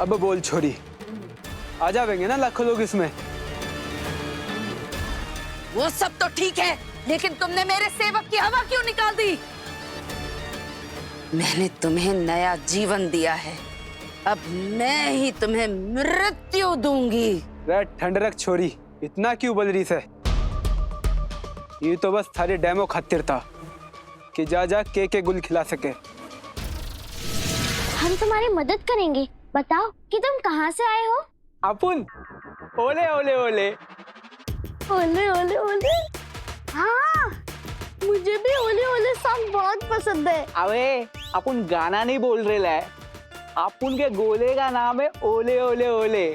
अब बोल छोरी, आ जाएंगे ना लाखों लोग इसमें। वो सब तो ठीक है, लेकिन तुमने मेरे सेवक की हवा क्यों निकाल दी? मैंने तुम्हें नया जीवन दिया है, अब मैं ही तुम्हें मृत्यु दूंगी। ठंड रख छोरी, इतना क्यों बोल रही है? ये तो बस थारे डेमो खातिर था कि जा के गुल खिला सके। हम तुम्हारी मदद करेंगे। बताओ कि तुम कहाँ से आए हो? अपुन ओले ओले ओले ओले ओले ओले। हाँ, मुझे भी ओले ओले सॉन्ग बहुत पसंद है। अबे अपन गाना नहीं बोल रहे है, अपन के गोले का नाम है ओले ओले ओले।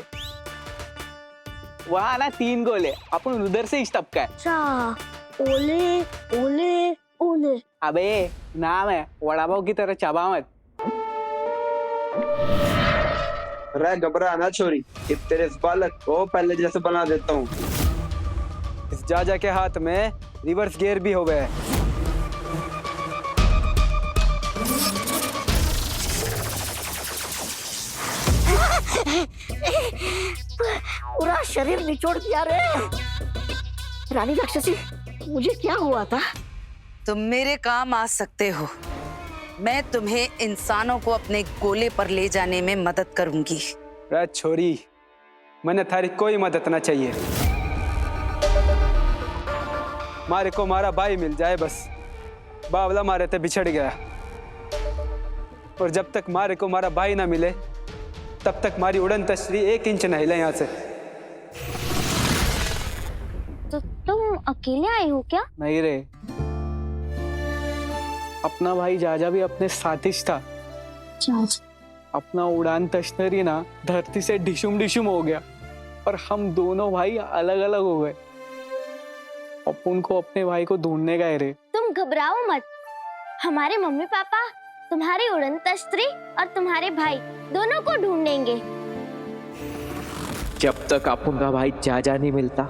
वहाँ ना 3 गोले, अपन उधर से इस टपका है। अच्छा, ओले ओले ओले। अबे नाम है, वड़ा पाव की तरह चबा मत। अरे घबरा ना छोरी, तेरे इस बालक को पहले जैसे बना देता हूँ। इस जाजा के हाथ में रिवर्स गियर भी हो गए। पूरा शरीर निचोड़ दिया रे। रानी राक्षसी, मुझे क्या हुआ था? तुम मेरे काम आ सकते हो। मैं तुम्हें इंसानों को अपने गोले पर ले जाने में मदद करूंगी। छोरी, मैंने थारी कोई मदद ना चाहिए। मारे को मारा भाई मिल जाए बस। बावला मारे थे बिछड़ गया, और जब तक मारे को मारा भाई ना मिले तब तक मारी उड़न तश्री 1 इंच न हिले यहाँ से। तो तुम अकेले आए हो क्या? नहीं रे, अपना भाई जाजा भी अपने साथ ही था। अपना उड़ान तश्तरी ना धरती से डिशुम डिशुम हो गया, और हम दोनों भाई अलग अलग हो गए। अपन को अपने भाई को ढूंढने गए रे। तुम घबराओ मत, हमारे मम्मी पापा तुम्हारी उड़न तश्तरी और तुम्हारे भाई दोनों को ढूंढेंगे। जब तक अपन का भाई जाजा नहीं मिलता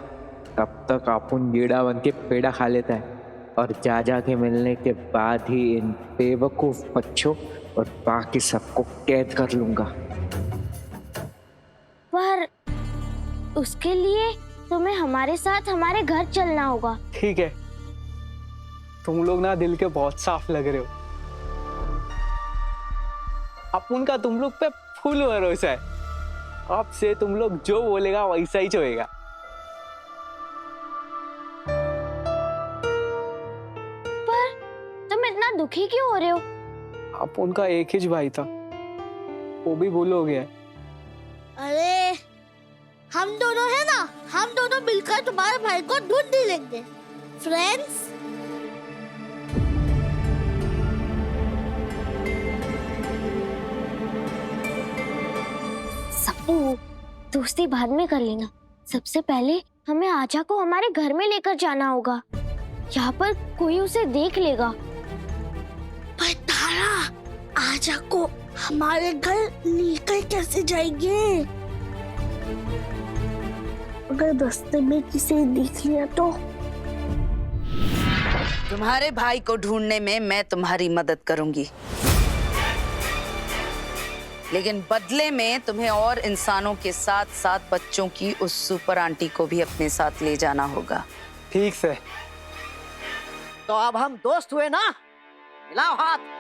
तब तक अपन गेड़ा बन के पेड़ा खा लेता है, और जाजा के मिलने के बाद ही इन बेवकूफ बच्चों और बाकी सबको कैद कर लूंगा। पर उसके लिए तुम्हें हमारे साथ हमारे घर चलना होगा। ठीक है, तुम लोग ना दिल के बहुत साफ लग रहे हो। अपन का तुम लोग पे फुल भरोसा है। अब से तुम लोग जो बोलेगा वैसा ही होएगा। पर तुम इतना दुखी क्यों हो रहे हो? अपन का एक ही भाई था, वो भी भूल हो गया। अरे हम दोनों है ना, हम दोनों मिलकर तुम्हारे भाई को ढूंढ ही लेंगे। फ्रेंड्स, सबू, दोस्ती बाद में कर लेना। सबसे पहले हमें आजा को हमारे घर में लेकर जाना होगा। यहाँ पर कोई उसे देख लेगा। पर तारा, आजा को हमारे घर लेकर कैसे जाएंगे? अगर रास्ते में किसी ने देख लिया तो? तुम्हारे भाई को ढूंढने में मैं तुम्हारी मदद करूंगी, लेकिन बदले में तुम्हें और इंसानों के साथ साथ बच्चों की उस सुपर आंटी को भी अपने साथ ले जाना होगा। ठीक से। तो अब हम दोस्त हुए ना? मिलाओ हाथ।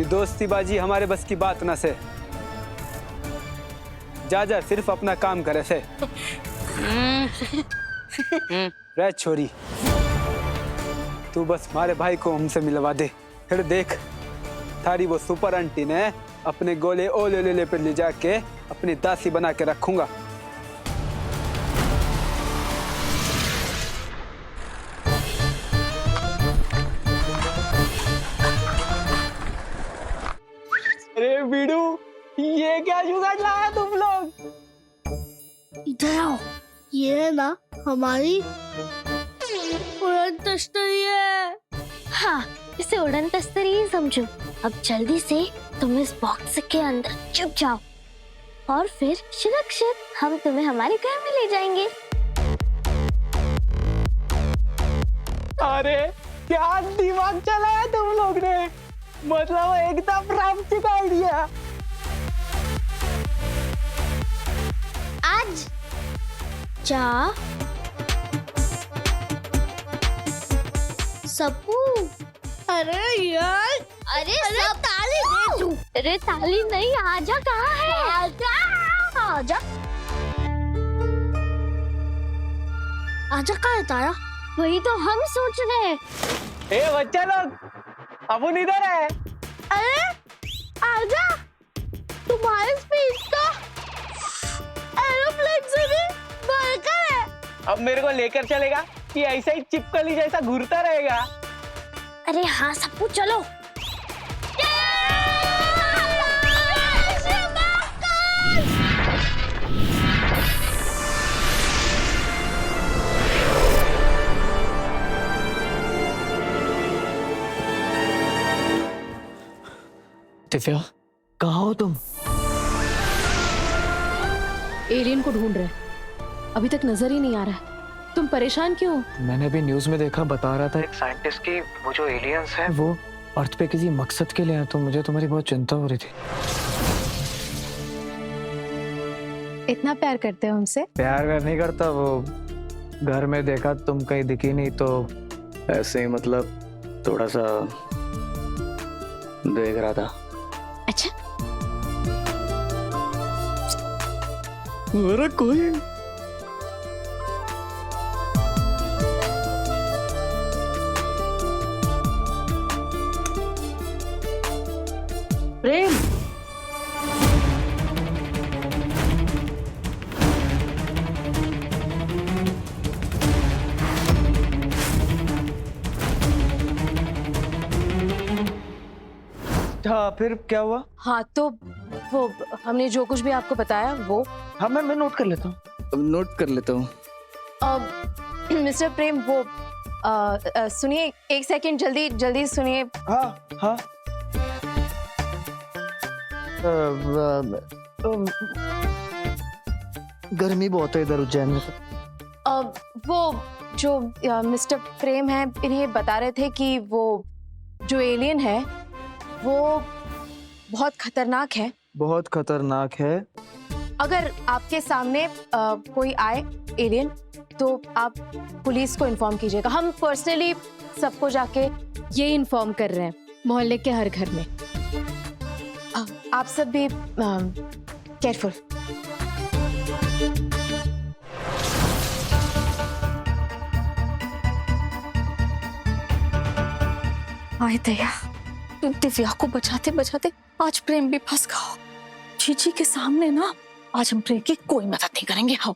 दोस्ती बाजी हमारे बस की बात ना से। जा सिर्फ अपना काम करे से। रे छोरी, तू बस हमारे भाई को हमसे मिलवा दे, फिर देख थारी वो सुपर आंटी ने अपने गोले ओले ले पे ले जाके अपनी दासी बना के रखूंगा। अरे बीड़ू, ये क्या जुगाड़ लाया तुम लोग? इधर आओ, ये है ना हमारी उड़न तस्तरी है। हाँ, इसे उड़न तस्तरी ही समझो। अब जल्दी से तुम इस बॉक्स के अंदर छुप जाओ और फिर सुरक्षित हम तुम्हें हमारे घर में ले जाएंगे। अरे क्या दिमाग चलाया तुम लोग ने, मतलब एकदम रामची का आइडिया। आज जा सप्पू। अरे यार, अरे सब ताली दे तू। अरे ताली नहीं, आजा कहाँ है? आजा आजा आजा कहाँ है तारा? वही तो हम सोच रहे हैं। ए बच्चा लोग, अपन इधर है। अरे आजा, तुम्हारे स्पीड तो एरोप्लेन से भी बढ़कर है। अब मेरे को लेकर चलेगा कि ऐसा ही चिपकली जैसा घूरता रहेगा? अरे हाँ सप्पू, चलो। दिव्या, कहाँ हो तुम? एलियन को ढूंढ रहे हैं, अभी तक नजर ही नहीं आ रहा है। तुम परेशान क्यों? मैंने भी न्यूज में देखा, बता रहा था एक साइंटिस्ट की वो जो एलियंस हैं वो अर्थ पे किसी मकसद के लिए हैं, तो मुझे तुम्हारी बहुत चिंता हो रही थी। इतना प्यार करते हो हमसे? प्यार व्यार नहीं करता, वो घर में देखा तुम कहीं दिखी नहीं तो ऐसे ही मतलब थोड़ा सा देख रहा था। अच्छा, अरे कोई प्रेम, हाँ, फिर क्या हुआ? हाँ तो वो हमने जो कुछ भी आपको बताया वो हाँ, मैं नोट कर लेता हूँ। नोट कर लेता हूँ। मिस्टर प्रेम वो सुनिए, एक सेकंड, जल्दी जल्दी सुनिए। हाँ हाँ। गर्मी बहुत है इधर उज्जैन में। वो जो मिस्टर प्रेम है, इन्हें बता रहे थे कि वो जो एलियन है वो बहुत खतरनाक है। बहुत खतरनाक है। अगर आपके सामने कोई आए एलियन तो आप पुलिस को इन्फॉर्म कीजिएगा। हम पर्सनली सबको जाके ये इन्फॉर्म कर रहे हैं मोहल्ले के हर घर में। आप सब भी केयरफुल। आए दया, तू दिव्या को बचाते बचाते आज प्रेम भी फंस गया। चीची के सामने ना आज हम प्रेम की कोई मदद नहीं करेंगे। हाँ,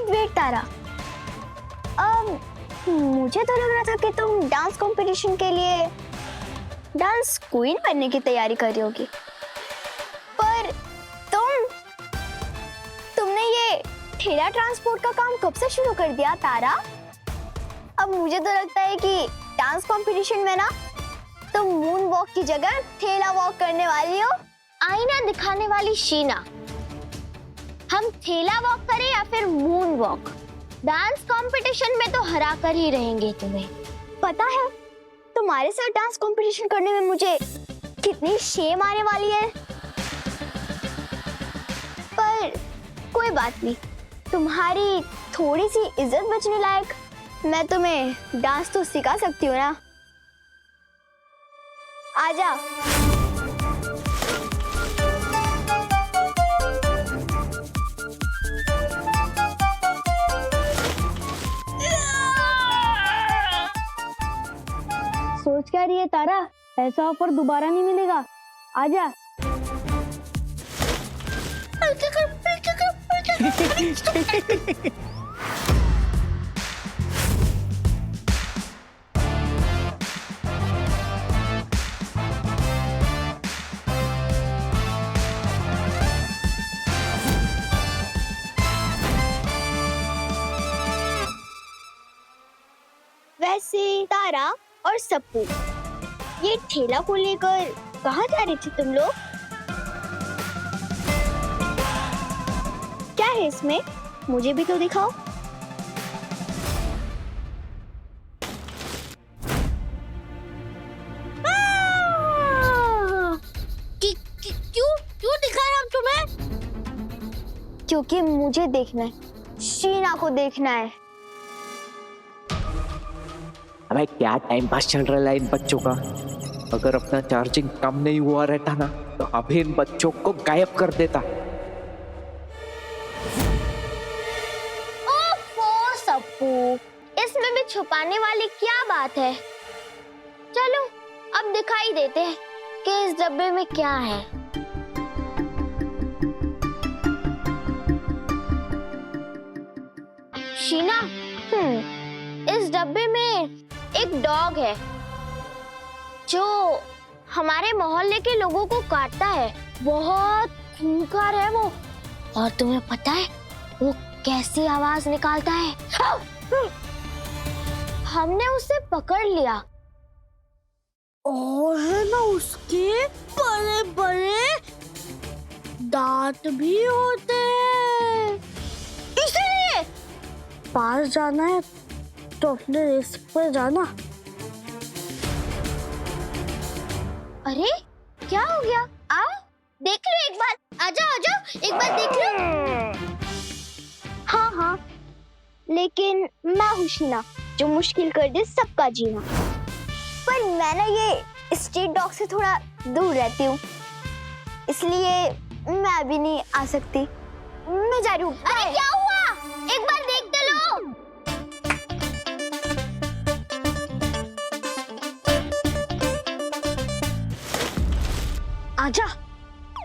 वेट तारा, मुझे तो लग रहा था कि तुम डांस कंपटीशन के लिए डांस क्वीन बनने की तैयारी कर रही होगी, पर तुमने ये ठेला ट्रांसपोर्ट का काम कब से शुरू कर दिया तारा? अब मुझे तो लगता है कि डांस कंपटीशन में ना तुम मून वॉक की जगह ठेला वॉक करने वाली हो। आईना दिखाने वाली शीना, हम ठेला वॉक करें या फिर मून वॉक, डांस कंपटीशन में तो हरा कर ही रहेंगे तुम्हें। पता है तुम्हारे साथ डांस कंपटीशन करने में मुझे कितनी शेम आने वाली है, पर कोई बात नहीं, तुम्हारी थोड़ी सी इज्जत बचने लायक मैं तुम्हें डांस तो सिखा सकती हूँ ना। आजा। सोच क्या रही है तारा? ऐसा ऑफर दोबारा नहीं मिलेगा। आजा। वैसे तारा और सप्पू, ये ठेला को लेकर कहाँ जा रहे थे तुम लोग? क्या है इसमें? मुझे भी तो दिखाओ। क्यों दिखा रहा हम तुम्हें? क्योंकि मुझे देखना है, शीना को देखना है। अबे क्या टाइम पास चल रहा है इन बच्चों का। अगर अपना चार्जिंग कम नहीं हुआ रहता ना तो अभी इन बच्चों को गायब कर देता। ओफो सप्पू, इसमें भी छुपाने वाली क्या बात है? चलो अब दिखाई देते हैं कि इस डब्बे में क्या है। शीना, इस डब्बे में एक डॉग है जो हमारे मोहल्ले के लोगों को काटता है। बहुत खूंखार है वो। और तुम्हें पता है वो कैसी आवाज निकालता है? हमने उसे पकड़ लिया और है ना उसके बड़े बड़े दांत भी होते हैं। इसलिए पास जाना है तो अपने रिस्क पर जाना। अरे क्या हो गया? आओ देख लो एक बार। आजा आजा एक बार देख लो। हाँ हाँ, लेकिन मैं हूँ शीना जो मुश्किल कर दे सबका जीना। पर मैं ना ये स्ट्रीट डॉग से थोड़ा दूर रहती हूँ, इसलिए मैं अभी नहीं आ सकती। मैं जा रही हूँ। अरे क्या हुआ? एक बार देख तो लो। आजा,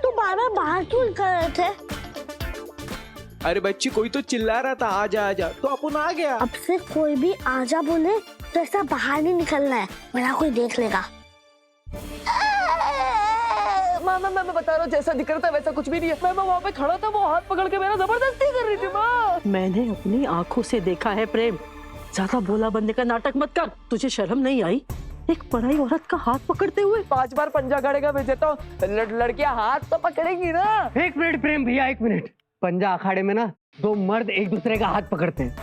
तू बार बार बाहर क्यों निकल रहे थे? अरे बच्ची कोई तो चिल्ला रहा था आजा आजा, तो अपन आ गया। अब से कोई भी आजा बोले तो ऐसा बाहर नहीं निकलना है, वरना कोई देख लेगा। मैं बता रहा हूँ, जैसा दिख रहा था वैसा कुछ भी नहीं है। मैं वहाँ पे खड़ा था, वो हाथ पकड़ के मेरा जबरदस्ती कर रही थी। माँ, मैंने अपनी आंखों से देखा है प्रेम। ज्यादा बोला बनने का नाटक मत कर। तुझे शर्म नहीं आई एक पराई औरत का हाथ पकड़ते हुए? 5 बार पंजा गाड़ेगा भेजे तो लड़कियां हाथ तो पकड़ेगी ना। एक मिनट प्रेम भैया, एक मिनट। पंजा अखाड़े में ना 2 मर्द एक दूसरे का हाथ पकड़ते हैं,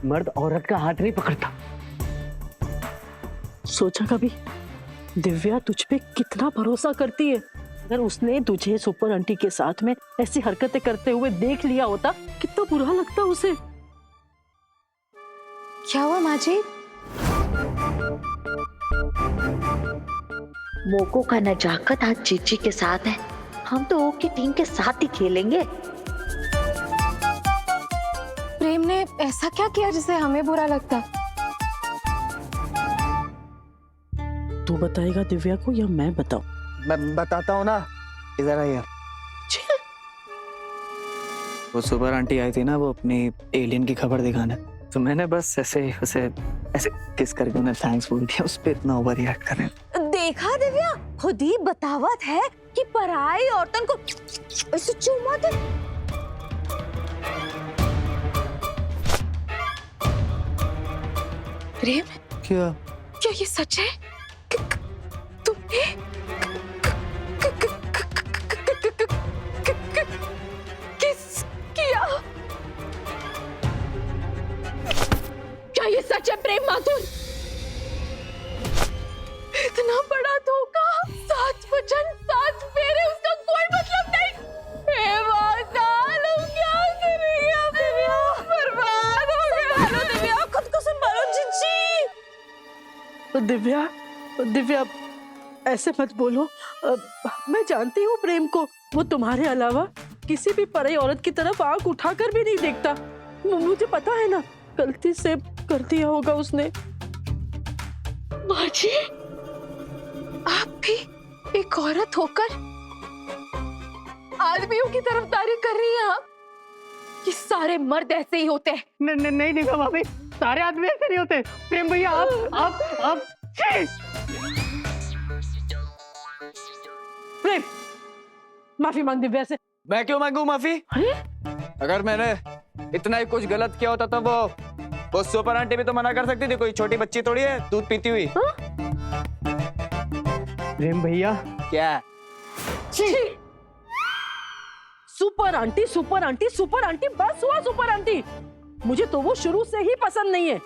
मर्द औरत का हाथ नहीं पकड़ता। सोचा कभी दिव्या तुझ पे कितना भरोसा करती है? अगर उसने तुझे सुपर आंटी के साथ में ऐसी हरकतें करते हुए देख लिया होता, कितना बुरा लगता उसे। क्या हुआ माँ जी? मोको का नजाकत आज चीची के साथ है। हम तो ओ की टीम के साथ ही खेलेंगे। प्रेम ने ऐसा क्या किया जिसे हमें बुरा लगता? तू बताएगा दिव्या को या मैं बताऊं? मैं बताता हूँ ना, इधर आइए। वो सुपर आंटी आई थी ना, वो अपनी एलियन की खबर दिखाने, तो मैंने बस ऐसे उसे ऐसे किस करके उन्हें थैंक्स बोल दिया। उस पे इतना ओवर रिएक्ट कर रहे हैं। देखा दिव्या, खुद ही बतावत है कि पराई औरतन को ऐसे चूमा दे। प्रेम, क्या क्या ये सच है? तुमने किस किया? क्या ये सच है प्रेम माथुर? इतना बड़ा धोखा, 7 वचन 7 फेरे, उसका कोई मतलब नहीं। हे भगवान, हम क्या करेंगे? अब दिव्या बर्बाद हो गया। हेलो दिव्या, खुद को संभालो जीजी। दिव्या दिव्या ऐसे मत बोलो। मैं जानती हूँ प्रेम को, वो तुम्हारे अलावा किसी भी पराई औरत की तरफ आंख उठाकर भी नहीं देखता। मुझे पता है ना, गलती से कर दिया होगा उसने। माँ जी, आप भी एक औरत होकर आदमियों की तरफदारी कर रही हैं? आप, ये सारे मर्द ऐसे ही होते हैं। नहीं भाभी, सारे आदमी ऐसे नहीं होते। प्रेम भैया आप प्रेम, माफी मांग दिव्या से। मैं क्यों मांगू माफी? अरे अगर मैंने इतना ही कुछ गलत किया होता तो वो सुपर आंटी भी तो मना कर सकती थी। कोई छोटी बच्ची थोड़ी है दूध पीती हुई। प्रेम भैया, क्या? Super aunty super aunty super aunty, बस हुआ सुपर आंटी। मुझे तो वो शुरू से ही पसंद नहीं है।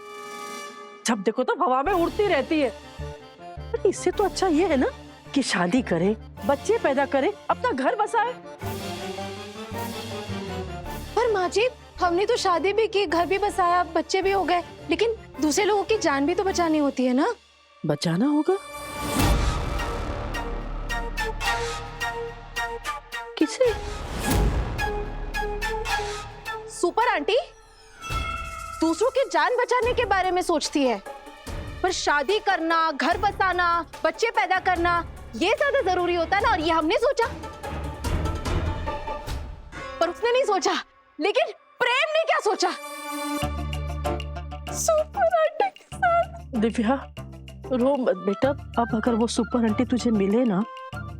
जब देखो तो हवा में उड़ती रहती है। पर इससे तो अच्छा ये है ना कि शादी करे, बच्चे पैदा करे, अपना घर बसाए। पर माँ जी, हमने तो शादी भी की, घर भी बसाया, बच्चे भी हो गए, लेकिन दूसरे लोगों की जान भी तो बचानी होती है ना। बचाना होगा। किसे? सुपर आंटी दूसरों की जान बचाने के बारे में सोचती है, पर शादी करना, घर बसाना, बच्चे पैदा करना, ये ज्यादा जरूरी होता है ना। और ये हमने सोचा, पर उसने नहीं सोचा। लेकिन प्रेम ने क्या सोचा? सुपर आंटी के साथ। दिव्या, रो मत बेटा। अब अगर वो सुपर आंटी तुझे मिले ना,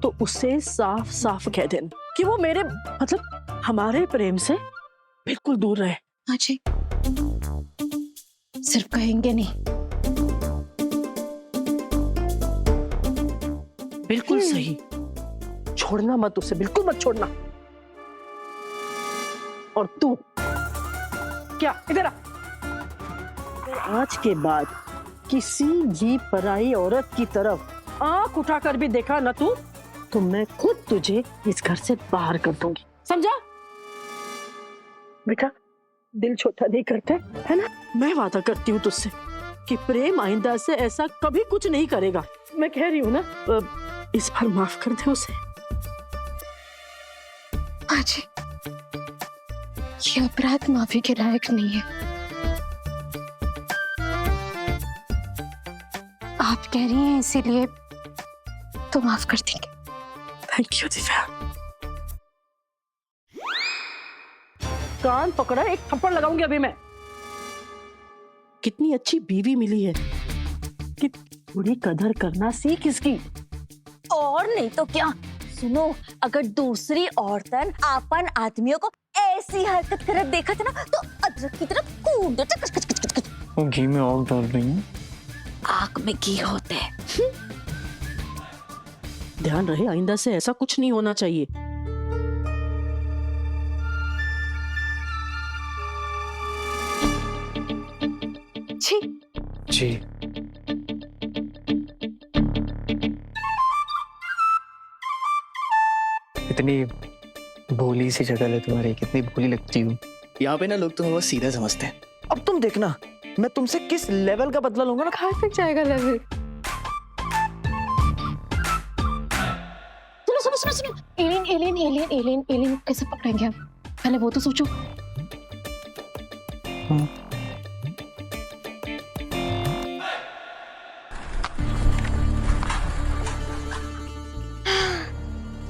तो उससे साफ साफ कह देना कि वो मेरे मतलब हमारे प्रेम से बिल्कुल दूर रहे। हाँ जी, सिर्फ कहेंगे नहीं। बिल्कुल सही। छोड़ना मत उसे, बिल्कुल मत छोड़ना। और तू क्या इधर आ। आज के बाद किसी भी पराई औरत की तरफ आंख उठाकर भी देखा ना तू, तो मैं खुद तुझे इस घर से बाहर कर दूंगी, समझा? बेटा, दिल छोटा नहीं करते, है ना? मैं वादा करती हूँ तुझसे कि प्रेम आइंदा से ऐसा कभी कुछ नहीं करेगा। मैं कह रही हूँ ना, इस बार माफ कर दे उसे। माँ जी, ये अपराध माफी के लायक नहीं है। आप कह रही हैं इसीलिए तो माफ कर देंगे। Thank you Divya. कान पकड़ा, एक थप्पड़ लगाऊंगी अभी मैं। कितनी अच्छी बीवी मिली है कि थोड़ी कदर करना सीख इसकी। और नहीं तो क्या। सुनो, अगर दूसरी औरतन अपन आदमियों को ऐसी हरकत करत देखा था ना, तो अदरक की तरफ कूद दो। कच कच कच कच। वो घी में आग डाल रही हूँ। आग में घी होते हैं। ध्यान रहे, आइंदा से ऐसा कुछ नहीं होना चाहिए। जी। इतनी भोली सी शक्ल है तुम्हारी, कितनी भोली लगती हूँ। यहाँ पे ना लोग तुम्हें बहुत सीधा समझते हैं। अब तुम देखना, मैं तुमसे किस लेवल का बदला लूंगा ना। कहाँ तक जाएगा लेवल? सुनो सुनो सुनो, alien alien alien alien alien कैसे पकड़ेंगे हम? पहले वो तो सोचो।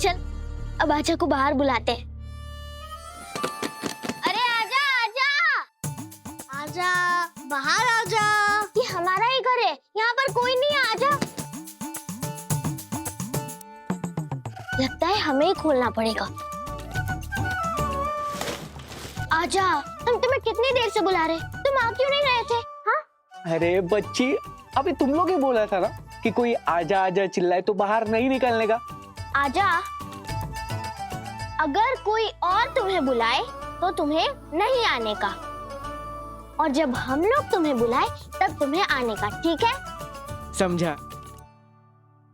चल, अब आजा को बाहर बुलाते हैं। अरे आजा आजा आजा, बाहर आजा। ये हमारा ही घर है, यहाँ पर कोई नहीं है। आजा। लगता है हमें ही खोलना पड़ेगा। आजा। हम तुम्हें कितनी देर से बुला रहे, तुम आ क्यों नहीं रहे थे? हाँ? अरे बच्ची, अभी तुम लोग ही बोला था ना कि कोई आजा आजा चिल्लाए तो बाहर नहीं निकलने का। आजा। अगर कोई और तुम्हें बुलाए तो तुम्हें नहीं आने का, और जब हम लोग तुम्हें बुलाए तब तुम्हें आने का, ठीक है? समझा?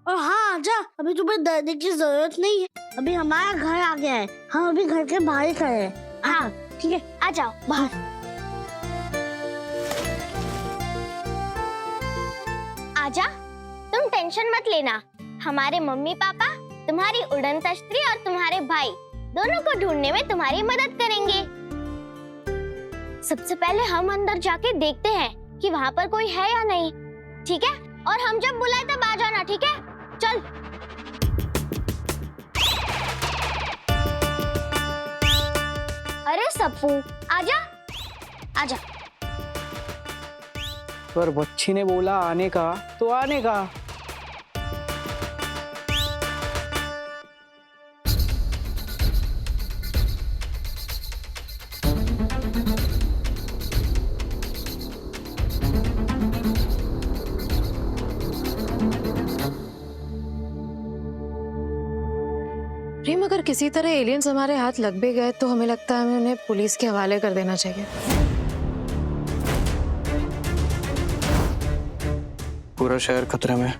और हाँ आजा, अभी तुम्हें डरने की जरूरत नहीं है। अभी हमारा घर आ गया है, हम अभी घर के बाहर ही खड़े हैं। हाँ ठीक है, आ जाओ बाहर। आजा, तुम टेंशन मत लेना। हमारे मम्मी पापा तुम्हारी उड़न तश्तरी और तुम्हारे भाई दोनों को ढूंढने में तुम्हारी मदद करेंगे। सबसे पहले हम अंदर जाके देखते हैं कि वहाँ पर कोई है या नहीं, ठीक है? और हम जब बुलाए तब आ जाना, ठीक है? चल। अरे सप्पू, आजा आजा। पर बच्ची ने बोला आने का तो आने का। प्रेम, अगर किसी तरह एलियंस हमारे हाथ लग भी गए तो हमें लगता है हमें उन्हें पुलिस के हवाले कर देना चाहिए। पूरा शहर खतरे में,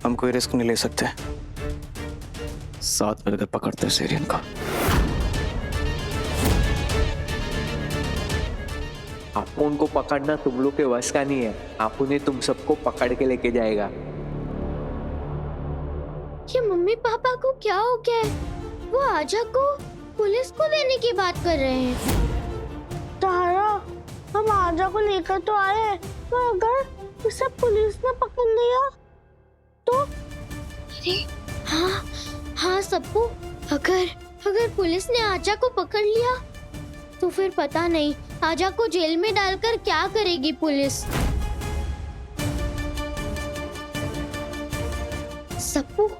हम कोई रिस्क नहीं ले सकते। साथ मिलकर पकड़ते हैं एलियन को। आप उनको पकड़ना तुम लोग के वश का नहीं है। आप उन्हें तुम सबको पकड़ के लेके जाएगा। ये मम्मी पापा को क्या हो गया है? वो आजा को पुलिस को देने की बात कर रहे हैं। तारा, हम आजा को लेकर तो आए हैं, पर अगर उसे पुलिस ने पकड़ लिया तो? अरे हाँ हाँ सप्पू, अगर पुलिस ने आजा को पकड़ लिया तो फिर पता नहीं आजा को जेल में डालकर क्या करेगी पुलिस। सप्पू,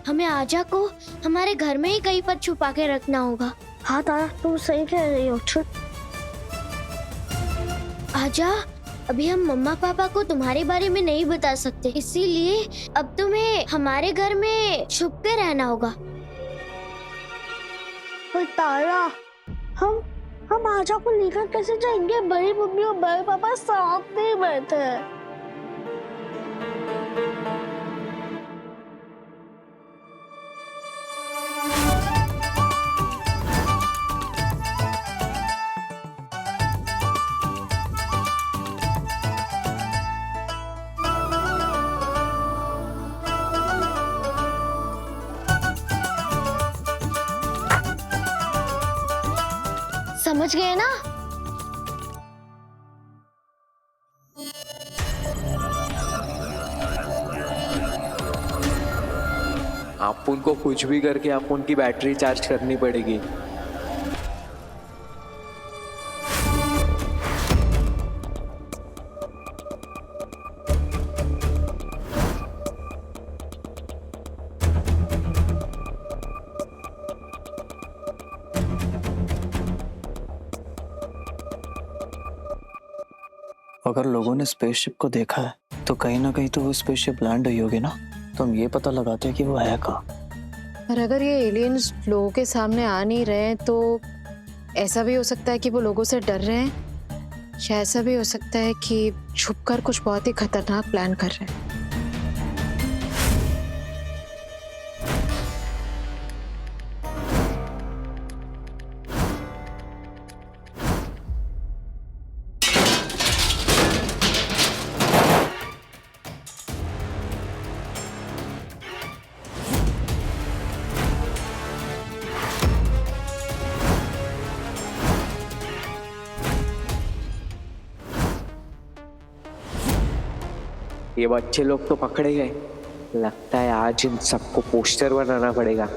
हमें आजा को हमारे घर में ही कहीं पर छुपा के रखना होगा। हाँ तारा, तुम सही कह रही हो। आजा, अभी हम मम्मा पापा को तुम्हारे बारे में नहीं बता सकते, इसीलिए अब तुम्हें हमारे घर में छुप के रहना होगा। पर तारा, हम आजा को लेकर कैसे जाएंगे? बड़ी मम्मी और बड़े पापा साथ में बैठे हैं। समझ गए ना? आप उनको कुछ भी करके आप उनकी बैटरी चार्ज करनी पड़ेगी। अगर लोगों ने स्पेसशिप को देखा है तो कहीं ना कहीं तो वो स्पेसशिप लैंड हुई होगी ना। तो हम ये पता लगाते हैं कि वो है कहाँ। और अगर ये एलियंस लोगों के सामने आ नहीं रहे हैं तो ऐसा भी हो सकता है कि वो लोगों से डर रहे हैं, या ऐसा भी हो सकता है कि छुपकर कुछ बहुत ही खतरनाक प्लान कर रहे हैं। ये बच्चे लोग तो पकड़े गए। लगता है आज इन सबको पोस्टर बनाना पड़ेगा।